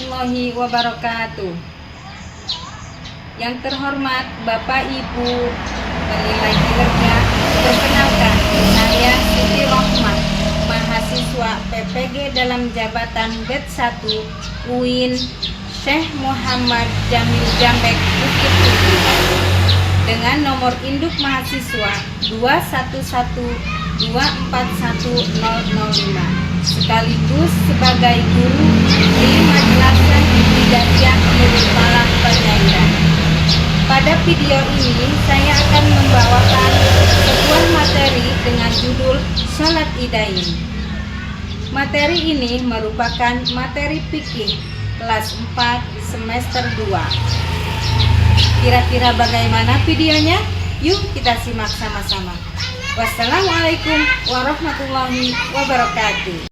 warahmatullahi wabarakatuh. Yang terhormat Bapak Ibu penilai kinerja, perkenalkan saya Siti Rohmah, mahasiswa PPG dalam jabatan BED 1 UIN Syekh Muhammad Jamil Jambek Bukit Tinggi dengan nomor induk mahasiswa 211241005 sekaligus sebagai guru di Madrasah Ibtidaiyah Nurul Falah Penyairan. Pada video ini saya akan membawakan sebuah materi dengan judul Salat Idain. Materi ini merupakan materi fikih kelas 4 semester 2. Kira-kira bagaimana videonya? Yuk kita simak sama-sama. Wassalamualaikum warahmatullahi wabarakatuh.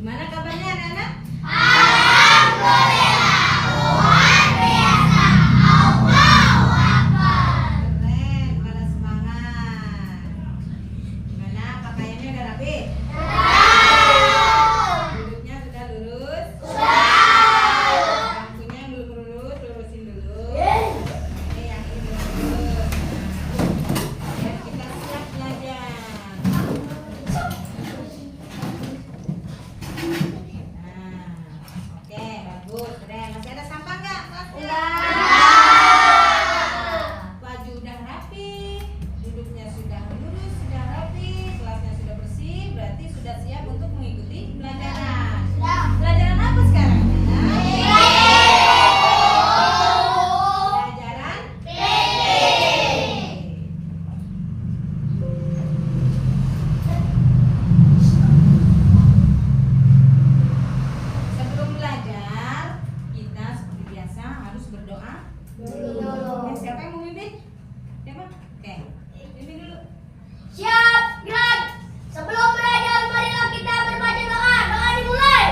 Gimana kabarnya anak-anak? Alhamdulillah, luar biasa. Allahu Akbar. Keren, pada semangat. Gimana pakaiannya udah rapi? Duduknya sudah lurus? Bangkunya yang belum lurus, lurusin dulu. Ini yang ini belum lurus. Ya, kita siap belajar. Oke, bagus, keren. Masih ada sampah nggak? Baju udah rapi, duduknya sudah lurus, sudah rapi, kelasnya sudah bersih, berarti sudah siap untuk mengikuti pelajaran. Pelajaran apa sekarang? Pelajaran sebelum belajar, kita seperti biasa harus berdoa dulu. Siapa yang mau mimpin? Siapa? Oke, mimpin dulu. Siap, gerak. Sebelum belajar, marilah kita berbaca doa. Doa dimulai.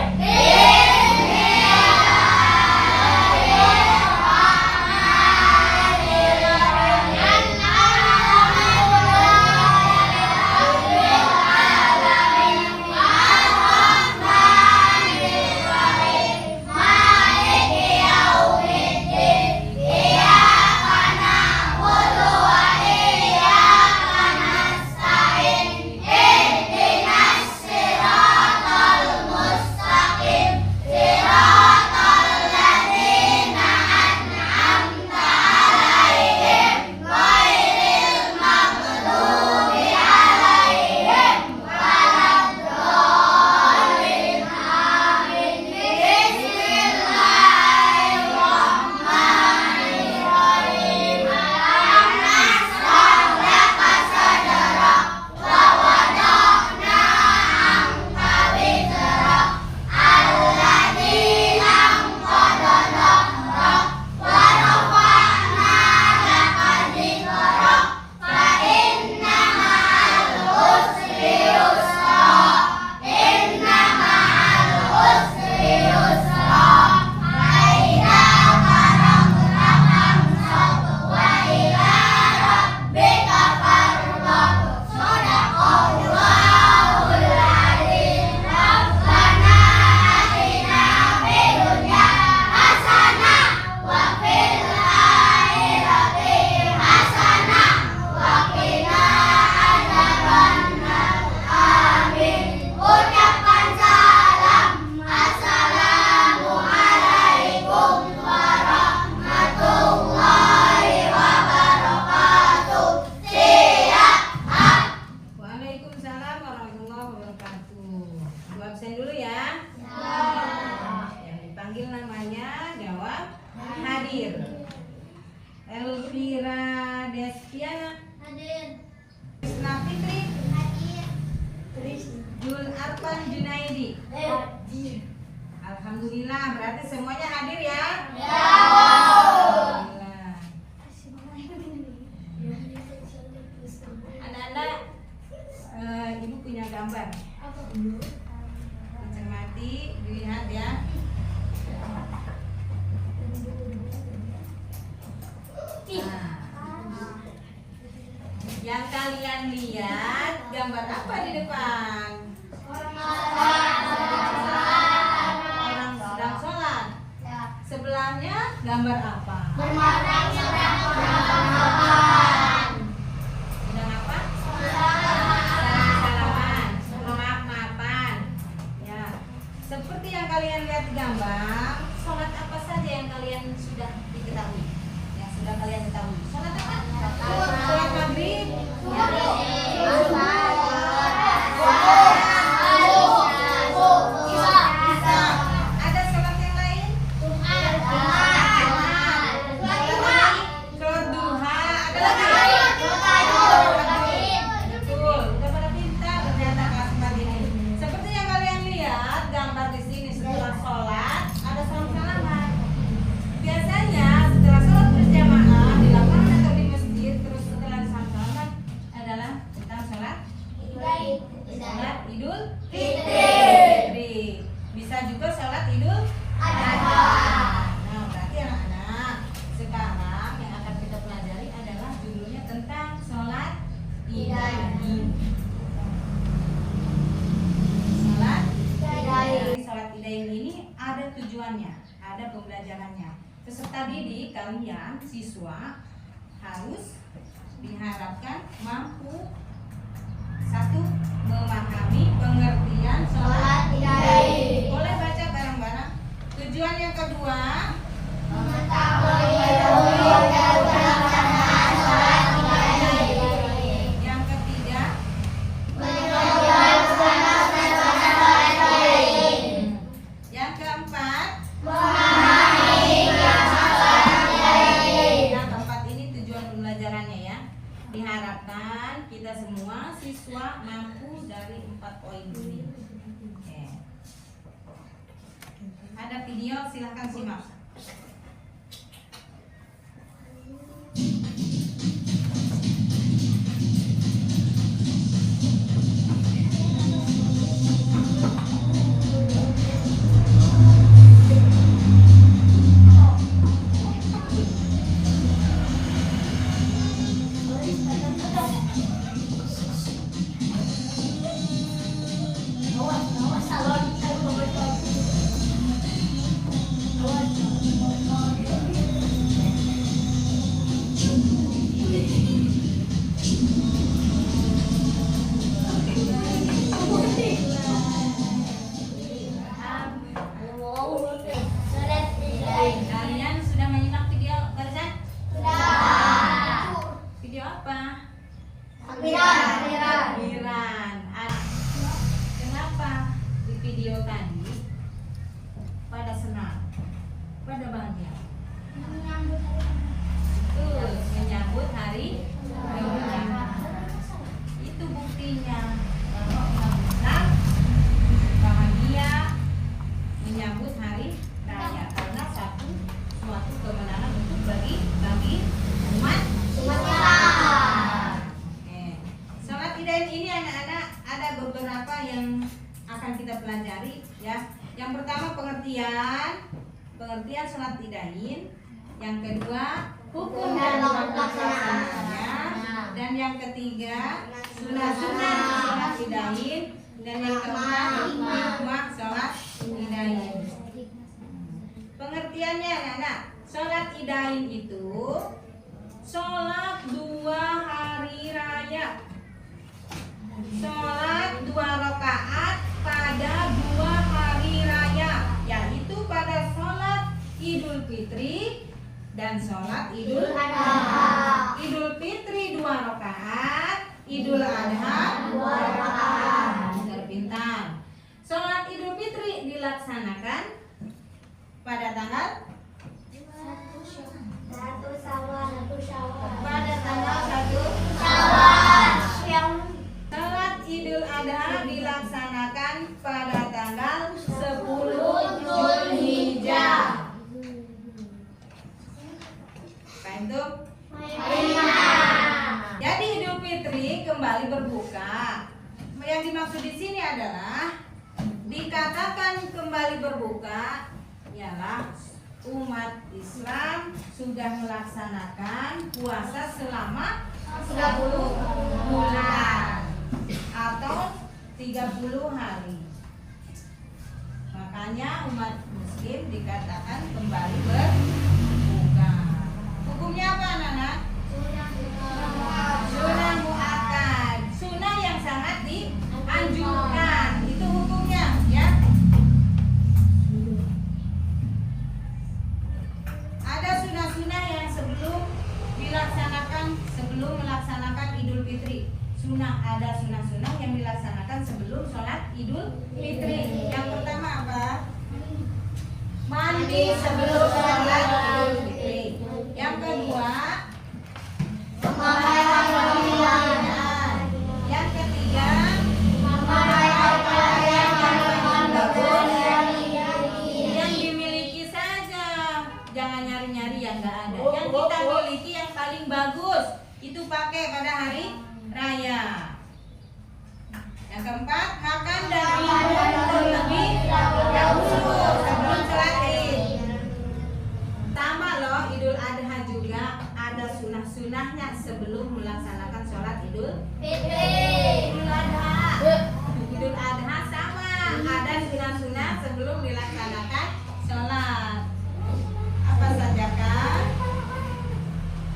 Waalaikumsalam warahmatullahi wabarakatuh. Ibu absen dulu ya. Yang dipanggil namanya jawab hadir. Elvira Despiana, Krisna Fitri, Jul Arfan Junaidi. Alhamdulillah, berarti semuanya hadir ya? Alhamdulillah. gambar. Cermati, dilihat ya. Nah, yang kalian lihat gambar apa di depan? Orang sedang sholat. Sebelahnya gambar apa? Sedang apa? Salaman, maaf-maafan. Ya, seperti yang kalian lihat di gambar, sholat apa saja yang kalian sudah diketahui? Yang sudah kalian ketahui. Sholat apa? Sholat maghrib. Ada sholat yang lain? Sholat duha. Ada lagi? Betul, udah pada pintar ternyata kelas 4 ini. Seperti yang kalian lihat gambar di sini, setelah sholat ada salam-salaman. Biasanya setelah sholat berjamaah di lapangan atau di masjid, terus setelah salam-salaman adalah tentang sholat Idul Fitri. Bisa juga sholat Idul Adha. Nah, berarti anak-anak sekarang yang akan kita pelajari adalah judulnya tentang sholat Idain. Sholat Idain ini ada tujuannya, ada pembelajarannya. Peserta didik kalian, siswa, harus diharapkan mampu satu, memahami pengertian sholat Idain. Boleh baca bareng-bareng. Tujuan yang kedua, yang ketiga, yang keempat, yang keempat ini tujuan pembelajarannya ya. Diharapkan kita semua siswa mampu dari 4 poin ini. Oke. Ada video, silahkan simak. Kalian sudah menyimak video barusan? Video apa? Takbiran. Kenapa di video tadi pada senang, pada bahagia? Betul, menyambut hari kemenangan. Itu buktinya bahwa umat Islam bahagia menyambut hari raya karena suatu kemenangan untuk bagi umat Islam. Oke. Sholat Idain ini anak-anak ada beberapa yang akan kita pelajari ya. Yang pertama pengertian sholat Idain. Yang kedua hukum dan pelaksanaannya. Dan yang ketiga sunah-sunah sholat Idain. Dan yang keempat hikmah sholat Idain. Pengertiannya anak-anak, sholat Idain itu sholat 2 hari raya. Sholat 2 rakaat pada 2 hari raya, yaitu pada sholat Idul Fitri dan sholat Idul Adha. Idul Fitri 2 rakaat, Idul Adha 2 rakaat. Pintar. Sholat Idul Fitri dilaksanakan pada tanggal 1 Syawal. Sholat Idul Adha dilaksanakan pada tanggal 10 Zulhijjah. Paham? Jadi Idul Fitri kembali berbuka. Yang dimaksud berbuka ialah umat Islam sudah melaksanakan puasa selama 30 bulan atau 30 hari. Makanya umat muslim dikatakan kembali berbuka. Hukumnya apa anak-anak? Sunnah muakkad. Sunnah yang sangat dianjurkan. Itu hukumnya ya. Ada sunnah-sunnah yang sebelum melaksanakan Idul Fitri. Ada sunnah-sunnah yang dilaksanakan sebelum sholat Idul Fitri. Yang pertama apa? Mandi sebelum sholat Idul Fitri. Yang kedua, memakai pakaian. Yang ketiga, memakai pakaian bagus yang dimiliki saja. Jangan nyari-nyari yang nggak ada. Yang kita miliki yang paling bagus itu pakai pada hari raya. Yang keempat, makan dan minum terlebih dahulu sebelum sholat Id. Sama loh, Idul Adha juga ada sunnah-sunnahnya sebelum melaksanakan sholat Idul Adha sama ada sunnah-sunnah sebelum dilaksanakan sholat. Apa saja kan?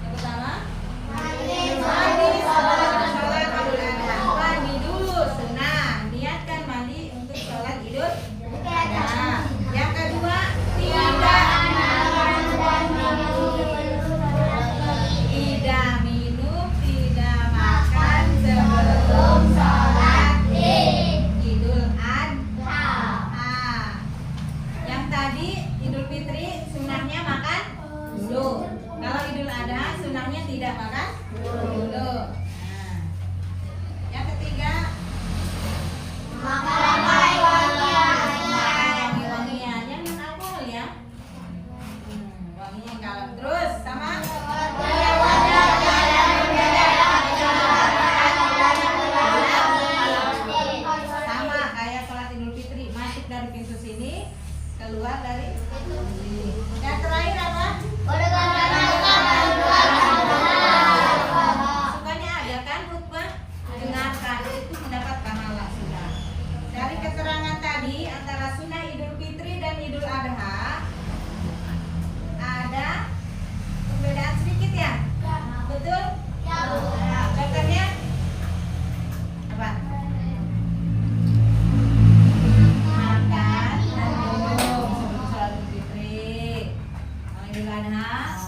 Yang pertama, mandi sebelum sholat Idul Adha. Mandi dulu sunnah, niatkan mandi untuk sholat Idul Adha. Yang kedua, tidak minum, tidak makan sebelum sholat Idul Adha. Yang tadi Idul Fitri sunnahnya makan dulu. Kalau Idul Adha sunnahnya tidak makan dulu. Yang ketiga, wangi-wangian yang non alkohol ya. Wanginya yang kalem. Terus sama sama kayak sholat Idul Fitri, masuk dari pintu sini, keluar dari pintu sini. Yang terakhir apa? Sukanya ada kan khutbah? Dengarkan, itu mendapat pahala sudah. Dari keterangan tadi antara sunnah Idul Fitri dan Idul Adha ada perbedaan sedikit ya? Betul? Nah, contohnya apa? Makan dan minum sebelum sholat Idul Fitri. Kalau Idul Adha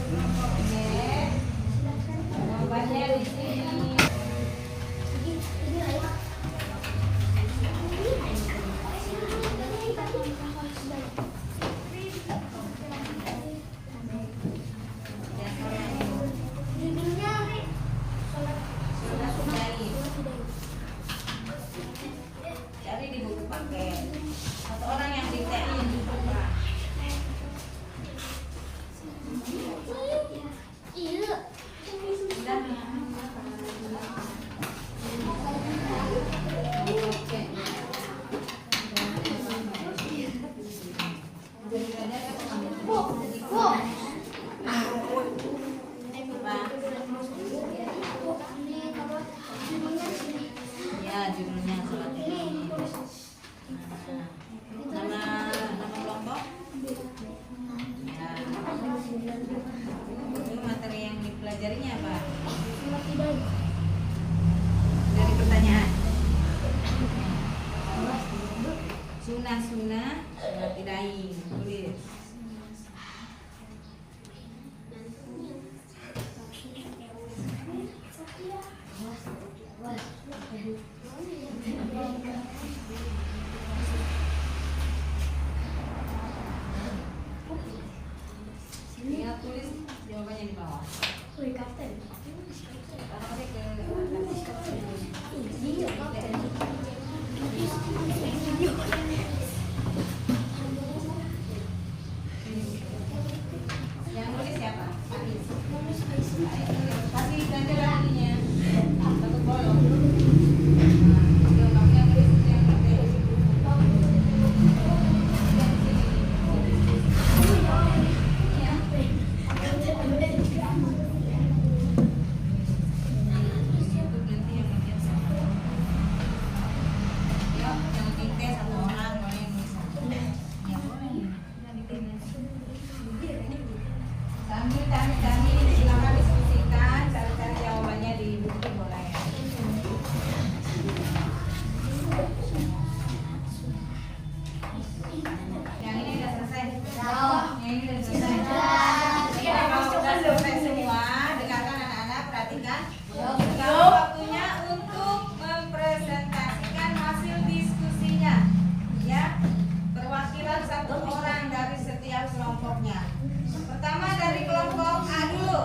kelompok B. Jawabannya di sini. Cari di buku paket atau orang yang diktein. Ya, judulnya sholat ini. Nama kelompok? Ya. Itu materi yang dipelajarinya apa? Dari pertanyaan. Sunah-sunah sholat idain. Tulis. Tinggal tulis jawabannya di bawah. Taruh aja ke yang nulis siapa? Kasih ganda lakinya. Satu bolong. Nah, kamu yang nulis yang nulis. Kami silakan diskusikan, cari jawabannya di buku boleh. Yang ini udah selesai. Yang ini udah selesai. Kalau sudah selesai semua, dengarkan anak-anak, perhatikan. Sekarang waktunya untuk mempresentasikan hasil diskusinya. Ya, perwakilan satu orang dari setiap kelompoknya. Pertama dari kelompok A dulu.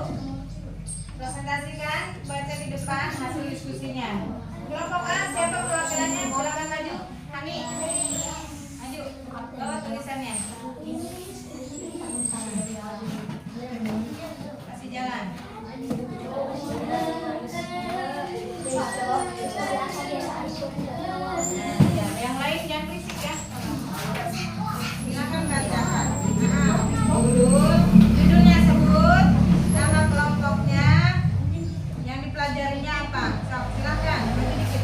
Presentasikan, baca di depan hasil diskusinya. Kelompok A siapa perwakilannya? Silakan maju. Hani. Maju. Bawa tulisannya. Kasih jalan. Ya, yang lain jangan berisik ya. Silakan bacakan. Judulnya sebut, nama kelompoknya, yang dipelajarinya apa? So, silakan, maju dikit.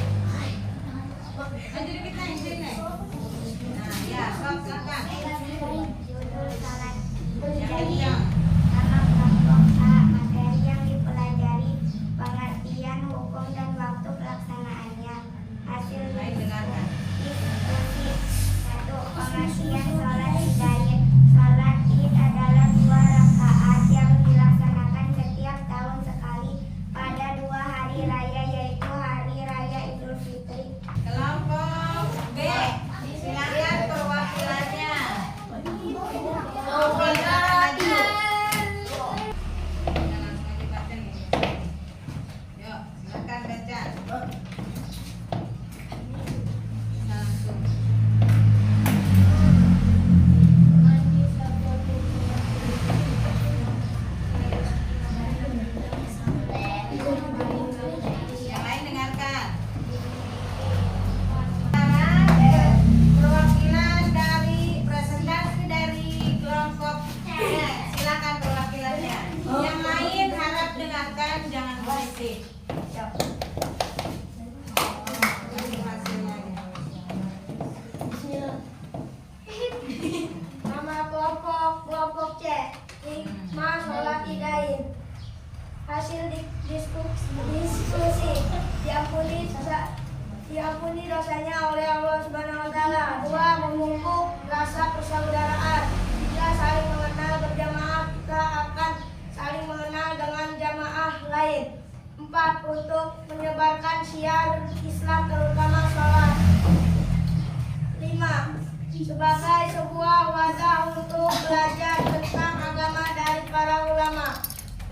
Maju dikit nih, sini nih. Nah, ya, so, silakan. Yang kencang. Nama kelompok A, materi yang dipelajari, pengertian hukum dan waktu pelaksanaannya. Hasil Baik, dengarkan. diskusi. 1. Pengertian sholat hidayat. Sholat id adalah 2 rakaat yang dilaksanakan setiap tahun sekali pada 2 hari raya, yaitu Hari Raya Idul Fitri. Kelompok B, silakan perwakilannya. Yuk, silakan baca. Langsung. Yang lain dengarkan. Perwakilan dari presentasi dari kelompok C. Silakan perwakilannya. Yang lain harap dengarkan, jangan berisik. Nama kelompok C, Hikmah Sholat Idain. Hasil diskusi, diampuni dosanya oleh Allah Subhanahu wa taala. 2. Memupuk rasa persaudaraan. 3. Saling mengenal berjamaah. Kita akan saling bertanggung jawab untuk menyebarkan syiar Islam terutama sholat. 5. Sebagai sebuah wadah untuk belajar tentang agama dari para ulama.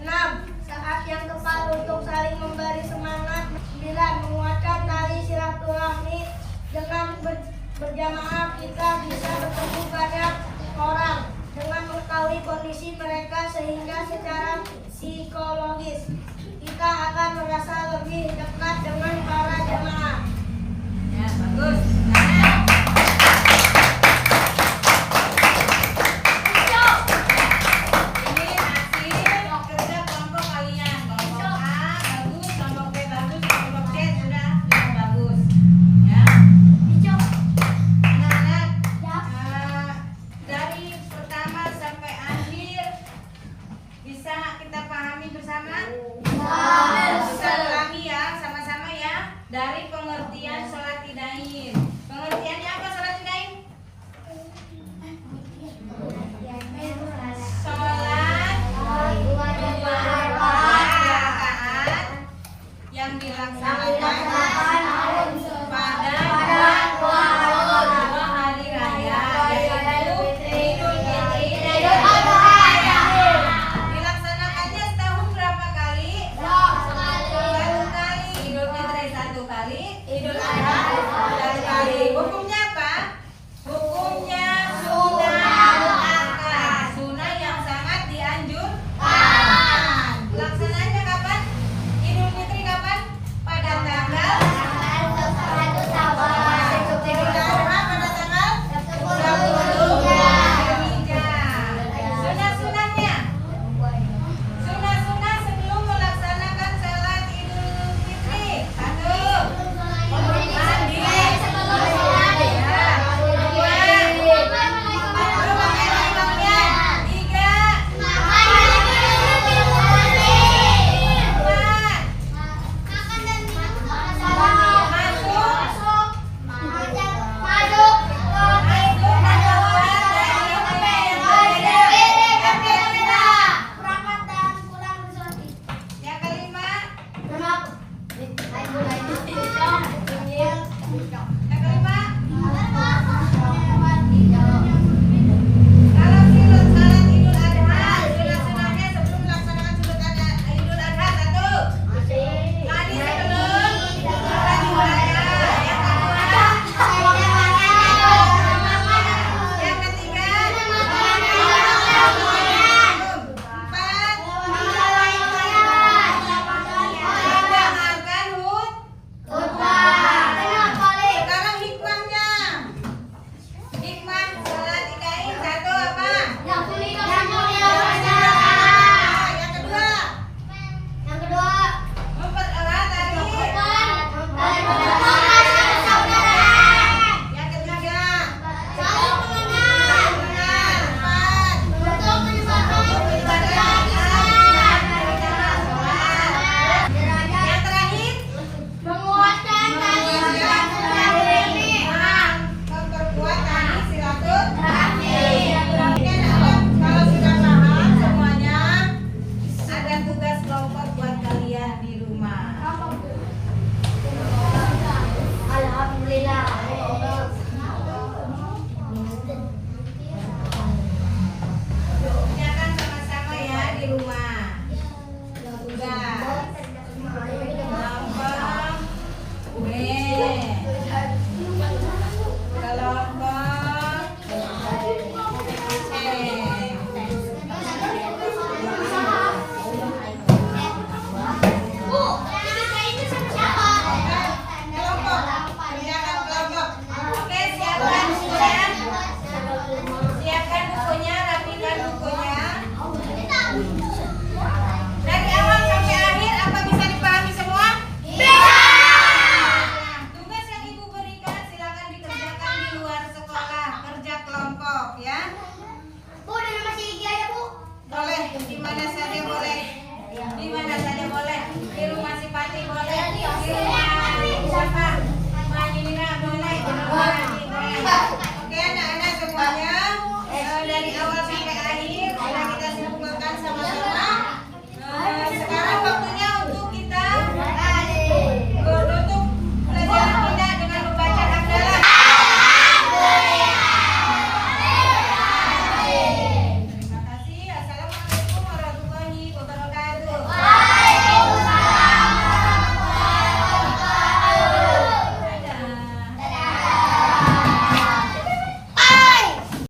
6. Saat yang tepat untuk saling memberi semangat. 9. Menguatkan tali silaturahmi. Dengan berjamaah kita bisa bertemu banyak orang dengan mengetahui kondisi mereka sehingga secara psikologis kita akan merasa lebih dekat dengan para jamaah. Ya, bagus. Ini hasil kerja kelompok kalian. Kelompok A bagus, kelompok B bagus, kelompok C sudah bagus. Ya. Anak-anak, dari pertama sampai akhir bisa kita pahami bersama? Kita ulangi ya, sama-sama ya. Dari pengertian sholat idain. Pengertiannya apa sholat idain? Sholat dua rakaat yang dilaksanakan pada dua hari raya, yaitu Idul Fitri dan Idul Adha. Dilaksanakannya setahun berapa kali? Satu kali. Idul Fitri 1 kali, Idul Adha 1 kali. Hukumnya apa? Hukumnya sunnah muakkad, sunnah yang sangat dianjurkan. Pelaksanaannya kapan? Idul Fitri kapan? Pada tanggal Idul Adha pada tanggal 30 Zulhijjah. Sunnah-sunnahnya. Sunnah-sunnah sebelum melaksanakan salat Idul Fitri. 1. Mandi. Yang kelima. Kalau salat Idul Adha, sunnah-sunnahnya sebelum melaksanakan salat Idul Adha. 1. Mandi sebelum sholat Idul Adha. Yang kedua. Yang ketiga. 4. Mendengarkan Sekarang hikmahnya. Hikmah sholat idain 1 apa? Yang kedua. Mempererat tali. Yang ketiga. Saling mengenal. 4. Yang terakhir. Memperkuat tali silaturahmi. Kalau sudah paham semuanya, ada tugas kelompok buat kalian di rumah. Alhamdulillah. Kerjakan sama-sama ya di rumah. Tugas kelompok B, kelompok C. Kelompok, kerjakan kelompok. Oke, siapkan bukunya. Siapkan bukunya, rapikan bukunya.